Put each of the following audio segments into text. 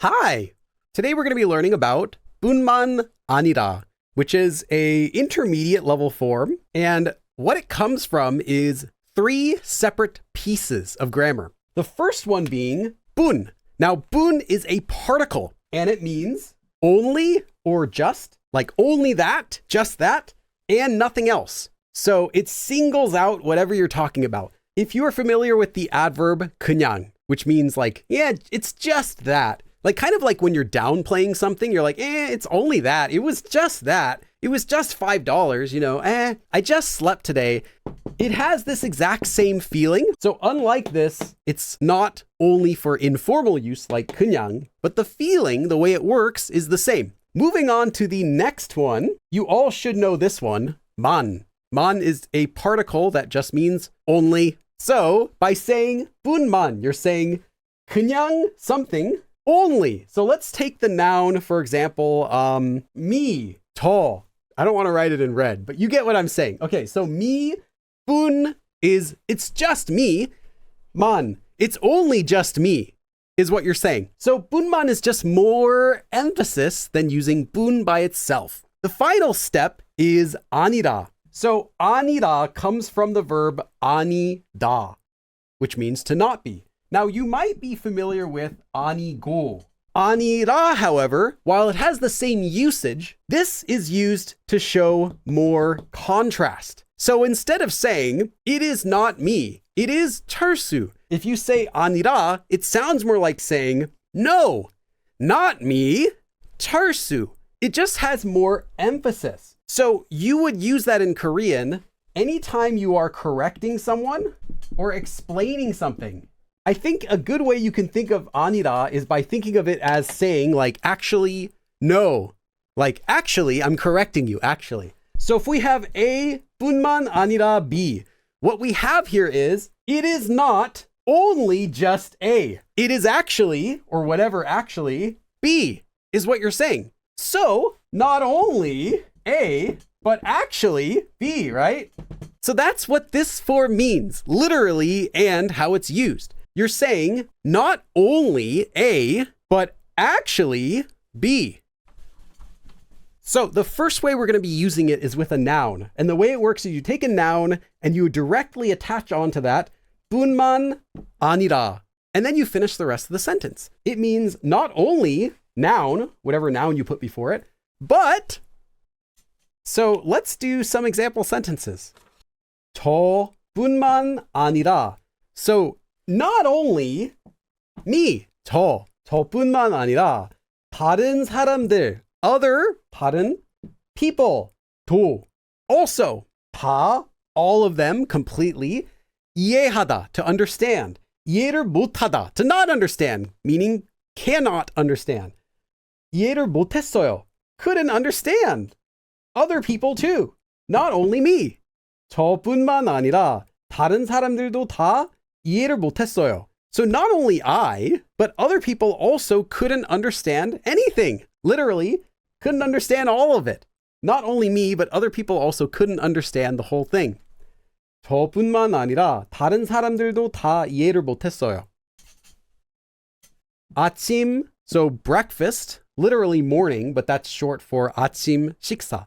Hi! Today we're going to be learning about bunman 아니다, which is a intermediate level form, and what it comes from is three separate pieces of grammar. The first one being bun. Now, bun is a particle, and it means only or just, like only that, just that, and nothing else. So it singles out whatever you're talking about. If you are familiar with the adverb 그냥, which means like, yeah, it's just that. Like kind of like when you're downplaying something, you're like, it's only that. It was just that. It was just $5, I just slept today. It has this exact same feeling. So unlike this, it's not only for informal use like 그냥, but the feeling, the way it works is the same. Moving on to the next one, you all should know this one, man. Man is a particle that just means only. So by saying bunman, you're saying 그냥 something only. So let's take the noun, for example, me, 저. I don't want to write it in red, but you get what I'm saying. Okay, so me, bun it's just me. Man, it's only just me, is what you're saying. So bunman is just more emphasis than using bun by itself. The final step is 아니다. So 아니다 comes from the verb 아니다, which means to not be. Now you might be familiar with 아니고. 아니라, however, while it has the same usage, this is used to show more contrast. So instead of saying, it is not me, it is 철수. If you say 아니라, it sounds more like saying, no, not me, 철수. It just has more emphasis. So you would use that in Korean anytime you are correcting someone or explaining something. I think a good way you can think of 아니다 is by thinking of it as saying like, actually, no. Like, actually, I'm correcting you, actually. So if we have A, bun만 아니라 B, what we have here is, it is not only just A. It is actually, or whatever actually, B is what you're saying. So not only A, but actually B, right? So that's what this form means, literally, and how it's used. You're saying not only A, but actually B. So the first way we're going to be using it is with a noun. And the way it works is you take a noun and you directly attach onto that bun만 아니라. And then you finish the rest of the sentence. It means not only noun, whatever noun you put before it, but. So let's do some example sentences. 저 뿐만 아니라. So not only me, 저뿐만 아니라 다른 사람들, other, 다른 people, 도, also, 다, all of them, completely, 이해하다, to understand, 이해를 못하다, to not understand, meaning cannot understand, 이해를 못했어요, couldn't understand, other people too, not only me, 저뿐만 아니라 다른 사람들도 다 이해를 못했어요. So not only I, but other people also couldn't understand anything. Literally, couldn't understand all of it. Not only me, but other people also couldn't understand the whole thing. 저뿐만 아니라 다른 사람들도 다 이해를 못했어요. 아침, so breakfast, literally morning, but that's short for 아침 식사.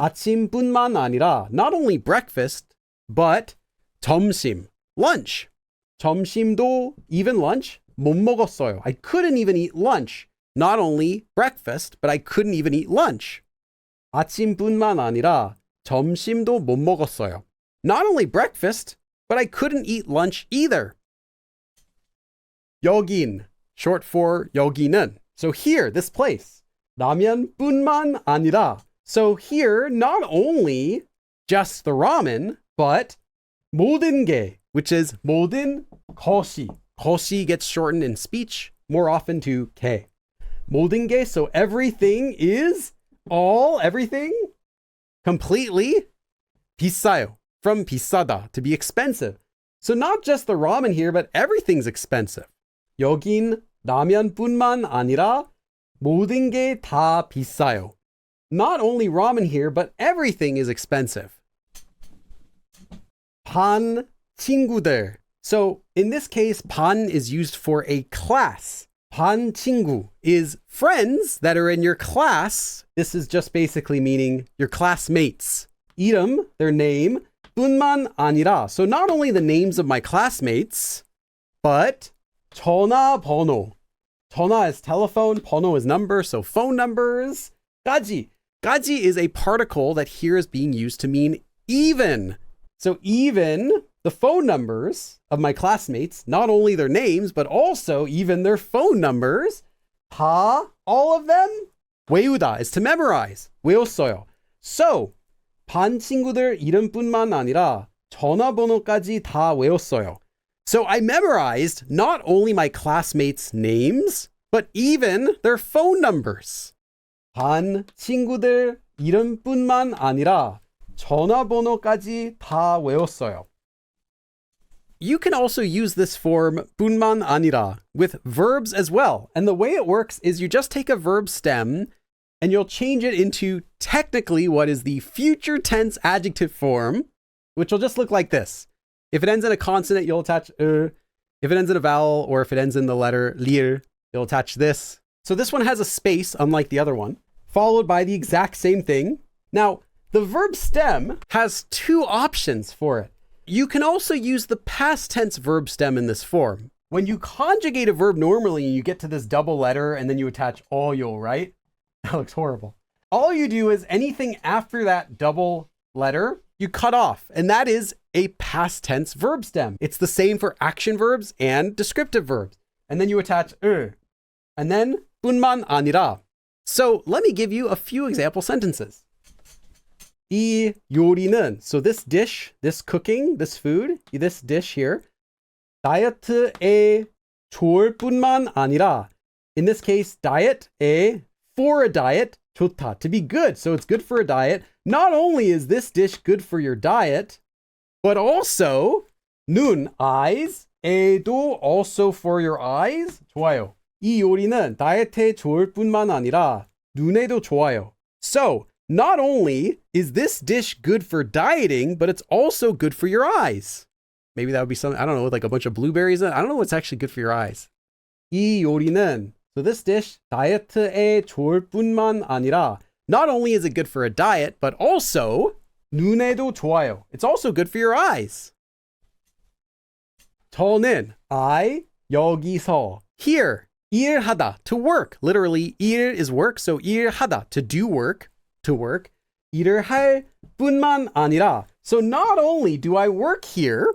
아침뿐만 아니라 not only breakfast, but 점심, lunch. 점심도, even lunch, 못 먹었어요. I couldn't even eat lunch. Not only breakfast, but I couldn't even eat lunch. 아침뿐만 아니라 점심도 못 먹었어요. Not only breakfast, but I couldn't eat lunch either. 여긴, short for 여기는. So here, this place. 라면뿐만 아니라. So here, not only just the ramen, but 모든 게, which is 모든 것이. 것이 gets shortened in speech more often to 게. 모든 게, so everything is all, everything, completely 비싸요. From 비싸다, to be expensive. So not just the ramen here, but everything's expensive. 여긴 라면뿐만 아니라 모든 게 다 비싸요. Not only ramen here, but everything is expensive. 반 친구들. So in this case, 반 is used for a class. 반 친구 is friends that are in your class. This is just basically meaning your classmates. 이름, their name, 뿐만 아니라. So not only the names of my classmates, but 전화번호. 전화 is telephone, 번호 is number, so phone numbers. 까지. 까지 is a particle that here is being used to mean even. So even the phone numbers of my classmates, not only their names, but also even their phone numbers, 다, all of them, 외우다 is to memorize. 외웠어요. So, 반 친구들 이름뿐만 아니라 전화번호까지 다 외웠어요. So I memorized not only my classmates' names, but even their phone numbers. 반 친구들 이름뿐만 아니라 전화번호까지 다 외웠어요. You can also use this form 뿐만 아니라 with verbs as well. And the way it works is you just take a verb stem and you'll change it into technically what is the future tense adjective form, which will just look like this. If it ends in a consonant, you'll attach If it ends in a vowel, or if it ends in the letter lir, you'll attach this. So this one has a space, unlike the other one, followed by the exact same thing. Now, the verb stem has two options for it. You can also use the past tense verb stem in this form. When you conjugate a verb normally, you get to this double letter and then you attach oyo, right? That looks horrible. All you do is anything after that double letter, you cut off, and that is a past tense verb stem. It's the same for action verbs and descriptive verbs. And then you attach and then 뿐만 아니라. So let me give you a few example sentences. 이 요리는, so this dish, this cooking, this food, this dish here, 다이어트에 좋을 뿐만 아니라, in this case, diet에, for a diet, 좋다, to be good. So it's good for a diet. Not only is this dish good for your diet, but also, 눈, eyes, 에도 also for your eyes. 좋아요. 이 요리는 다이어트에 좋을 뿐만 아니라 눈에도 좋아요. So, not only is this dish good for dieting, but it's also good for your eyes. Maybe that would be something, I don't know, with like a bunch of blueberries in it. I don't know what's actually good for your eyes. 이 요리는, so this dish, 다이어트에 좋을 뿐만 아니라, not only is it good for a diet, but also, 눈에도 좋아요. It's also good for your eyes. 저는, I, 여기서, here, 일하다, to work. Literally, 일 is work, so 일하다, to do work. To work, 일을 할 뿐만 아니라. So not only do I work here,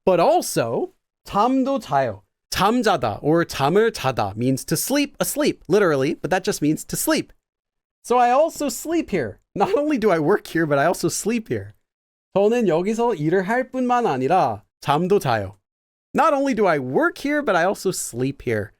but also 잠도 자요. 잠자다 or 잠을 자다 means to sleep, asleep, literally, but that just means to sleep. So I also sleep here. Not only do I work here, but I also sleep here. 저는 여기서 일을 할 뿐만 아니라 잠도 자요. Not only do I work here, but I also sleep here.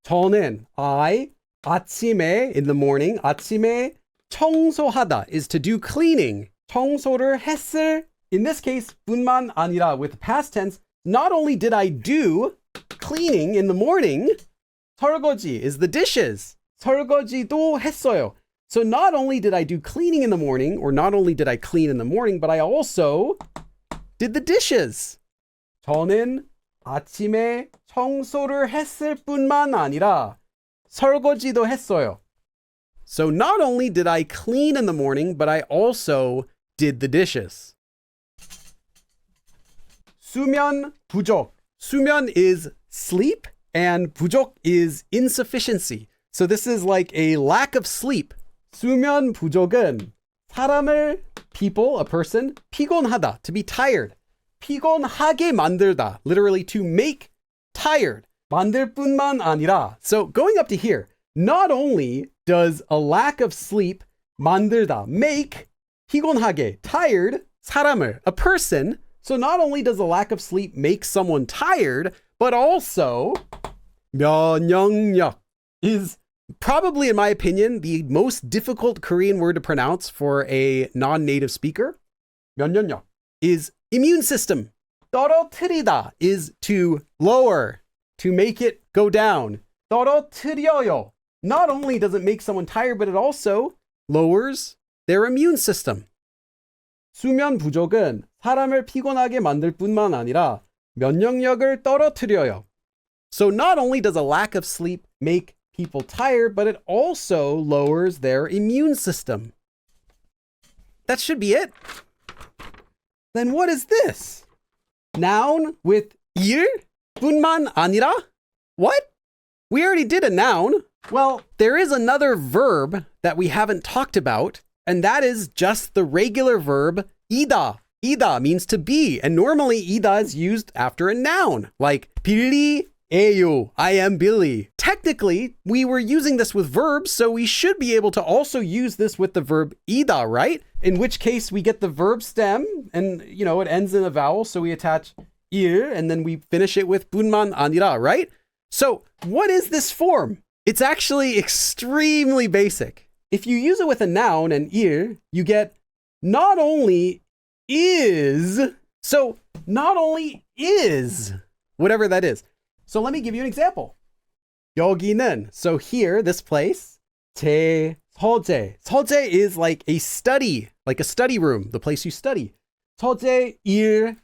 저는, I, 아침에, in the morning, 아침에 청소하다 is to do cleaning. 청소를 했을, in this case, 뿐만 아니라 with past tense, not only did I do cleaning in the morning, 설거지 is the dishes. 설거지도 했어요. So not only did I do cleaning in the morning, or not only did I clean in the morning, but I also did the dishes. 저는 아침에 청소를 했을 뿐만 아니라 설거지도 했어요. So not only did I clean in the morning, but I also did the dishes. 수면 부족. 수면 is sleep and 부족 is insufficiency. So this is like a lack of sleep. 수면 부족은 사람을, people, a person, 피곤하다, to be tired. 피곤하게 만들다, literally to make tired. 만들 뿐만 아니라. So going up to here, not only does a lack of sleep 만들다, make, 피곤하게, tired, 사람을, a person. So not only does a lack of sleep make someone tired, but also 면역력 is probably, in my opinion, the most difficult Korean word to pronounce for a non-native speaker. 면역력 is immune system. 떨어뜨리다 is to lower, to make it go down. 떨어뜨려요. Not only does it make someone tired, but it also lowers their immune system. 수면 부족은 사람을 피곤하게 만들 뿐만 아니라 면역력을 떨어뜨려요. So not only does a lack of sleep make people tired, but it also lowers their immune system. That should be it. Then what is this? Noun with 일, 뿐만 아니라? What? We already did a noun. Well, there is another verb that we haven't talked about, and that is just the regular verb 이다. 이다 means to be, and normally 이다 is used after a noun, like 빌리에요, I am Billy. Technically, we were using this with verbs, so we should be able to also use this with the verb 이다, right? In which case we get the verb stem, and it ends in a vowel, so we attach 일, and then we finish it with 뿐만 아니라, right? So what is this form? It's actually extremely basic. If you use it with a noun and 일, you get not only is, so not only is, whatever that is. So let me give you an example. 여기는, so here, this place, 제 서재. 서재 is like a study room, the place you study. 서재 일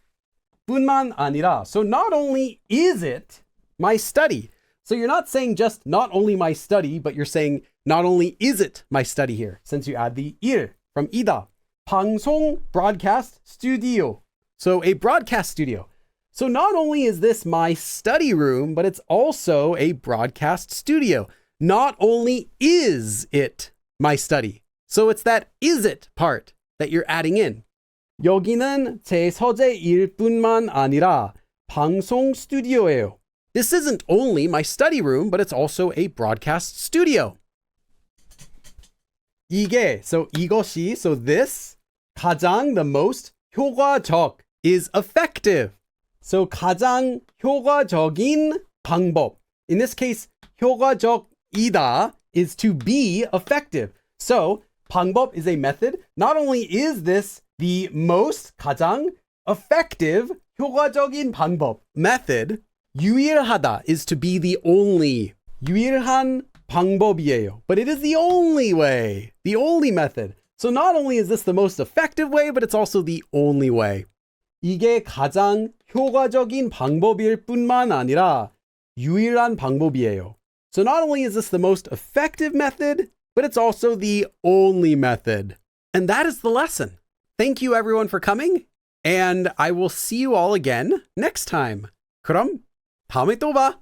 뿐만 아니라. So not only is it my study. So you're not saying just not only my study, but you're saying not only is it my study here, since you add the 일 from 이다. 방송, broadcast, studio. So a broadcast studio. So not only is this my study room, but it's also a broadcast studio. Not only is it my study. So it's that is it part that you're adding in. 여기는 제 서재일 뿐만 아니라 방송 스튜디오예요. This isn't only my study room, but it's also a broadcast studio. 이게, so 이것이, so this, 가장, the most, 효과적 is effective. So 가장 효과적인 방법. In this case, 효과적이다 is to be effective. So 방법 is a method. Not only is this the most, 가장 effective, 효과적인 방법 method, 유일하다 is to be the only. 유일한 방법이에요. But it is the only way, the only method. So not only is this the most effective way, but it's also the only way. 이게 가장 효과적인 방법일 뿐만 아니라 유일한 방법이에요. So not only is this the most effective method, but it's also the only method. And that is the lesson. Thank you everyone for coming, and I will see you all again next time. 그럼 다음에 또 봐.